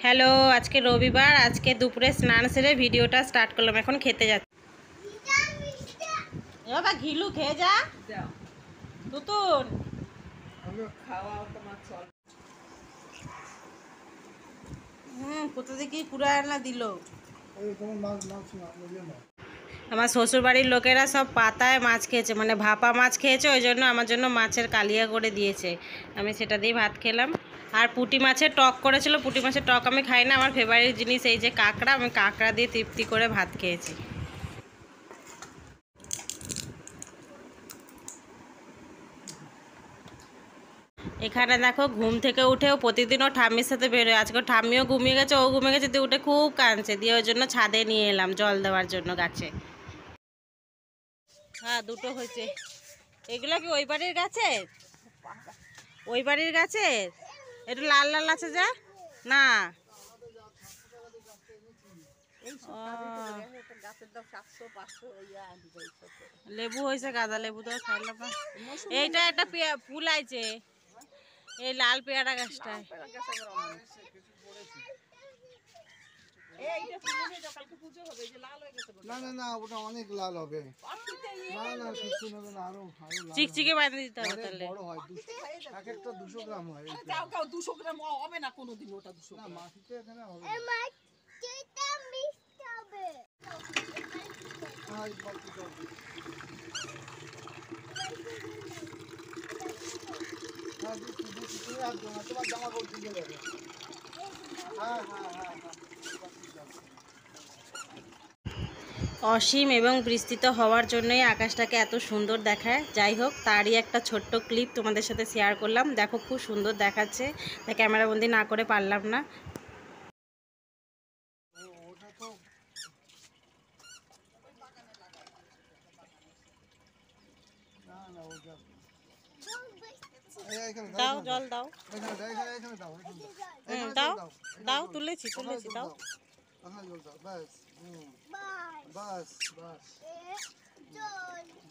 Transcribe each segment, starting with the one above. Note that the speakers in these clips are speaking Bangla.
হ্যালো, আজকে রবিবার। আজকে দুপুরে স্নান সেরে ভিডিওটা স্টার্ট করলাম। এখন খেতে যাচ্ছি। বাবা ঘিলু খেয়ে যা নতুন। কোথা থেকে পুরা না দিল। আমার শ্বশুর বাড়ির লোকেরা সব পাতায় মাছ খেয়েছে, মানে ভাপা মাছ খেয়েছে, ওই জন্য আমার জন্য মাছের কালিয়া করে দিয়েছে। আমি সেটা দিয়ে ভাত খেলাম। আর পুঁটি মাছের টক করেছিল। পুঁটি মাছের টক আমি খাই না, আমার ফেভারিট জিনিস এই যে কাঁকড়া। আমি কাঁকড়া দিয়ে তৃপ্তি করে ভাত খেয়েছি। এখানে দেখো, ঘুম থেকে উঠেও প্রতিদিনও ঠাম্মির সাথে বেরোয়। আজকে ঠাম্মিও ঘুমিয়ে গেছে, ও ঘুমিয়ে গেছে, দিয়ে উঠে খুব কাঁদছে, দিয়ে ওই জন্য ছাদে নিয়ে এলাম জল দেওয়ার জন্য গাছে। হ্যাঁ, দুটো হয়েছে। এগুলো কি ওই বাড়ির গাছের? ওই বাড়ির গাছের একটু লাল লাল আছে যে না। লেবু হয়েছে, গাঁদা লেবু তো খাইলাম না। এইটা একটা ফুল আইছে, এই লাল পেয়ারা গাছটায়। চিকচিকে বাঁধে দিতে হবে তাহলে। একটা 200 গ্রাম হয়। 200 গ্রাম হবে না কোনোদিন, ওটা 200 গ্রাম মাটিতে এখানে হবে। অসীম এবং বিস্তৃত হওয়ার জন্যই আকাশটাকে এত সুন্দর দেখায়। যাই হোক, তারই একটা ছোট্ট ক্লিপ তোমাদের সাথে শেয়ার করলাম। দেখো, খুব সুন্দর দেখাচ্ছে, তাই ক্যামেরাবন্দি না করে পারলাম না। দাও, জল দাও। দাও দাও, তুলেছি দাও।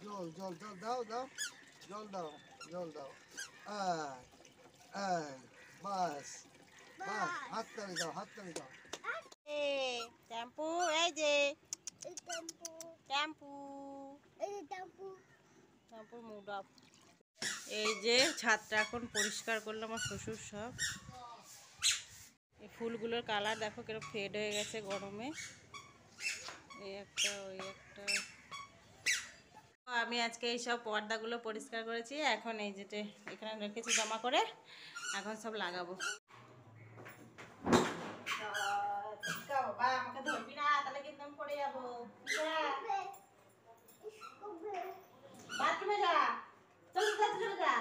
জল জল দাও দাও, জল দাও, জল দাও। বাস বাস, হাত তালি দাও, হাত তালি দাও। শ্যাম্পু, এই যে শ্যাম্পু, শ্যাম্পুর মুড অফ। এই যে ছাদটা এখন পরিষ্কার করলাম আমার শ্বশুর সব। এই ফুলগুলোর কালার দেখো কিরকম ফেড হয়ে গেছে গরমে। এই একটা, ওই একটা। আমি আজকে এইসব পর্দাগুলো পরিষ্কার করেছি। এখন এই যেটা এখানে রেখেছি জমা করে, এখন সব লাগাবো। বাবা আমাকে ধরবি না, তাহলে কিন্তু আমি পড়ে যাবো। বাথরুমে যা, চলে যা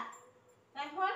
এখন।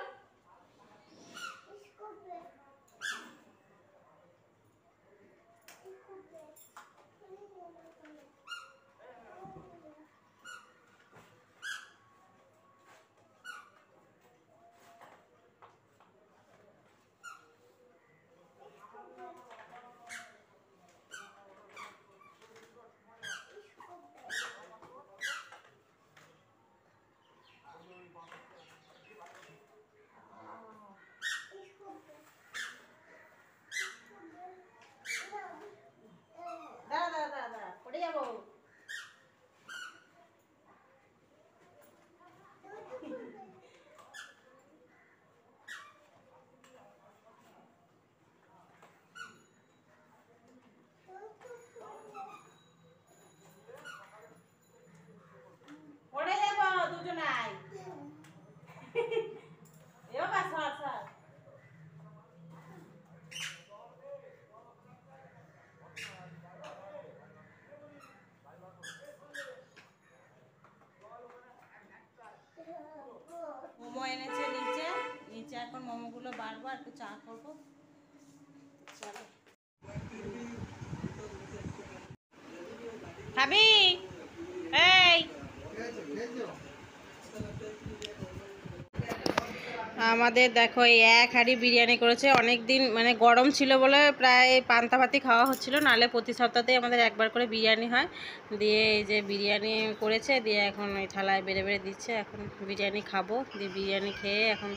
আমাদের দেখো এই এক হাঁড়ি বিরিয়ানি করেছে। অনেক দিন মানে গরম ছিল বলে প্রায় পান্তা ভাতই খাওয়া হচ্ছিল, নাহলে প্রতি সপ্তাহতেই আমাদের একবার করে বিরিয়ানি হয়। দিয়ে এই যে বিরিয়ানি করেছে, দিয়ে এখন ওই থালায় বেড়ে বেড়ে দিচ্ছে। এখন বিরিয়ানি খাবো, দিয়ে বিরিয়ানি খেয়ে এখন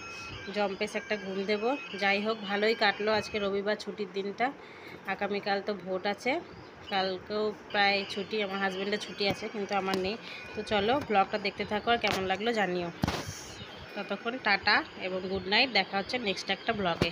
জম্পেস একটা ঘুম দেবো। যাই হোক, ভালোই কাটলো আজকে রবিবার ছুটির দিনটা। আগামীকাল তো ভোট আছে, কালকেও প্রায় ছুটি, আমার হাজব্যান্ডের ছুটি আছে কিন্তু আমার নেই। তো চলো ব্লগটা দেখতে থাকো, আর কেমন লাগলো জানিও। ততক্ষণ টাটা এবং গুড নাইট, দেখা হচ্ছে নেক্সট একটা ব্লগে।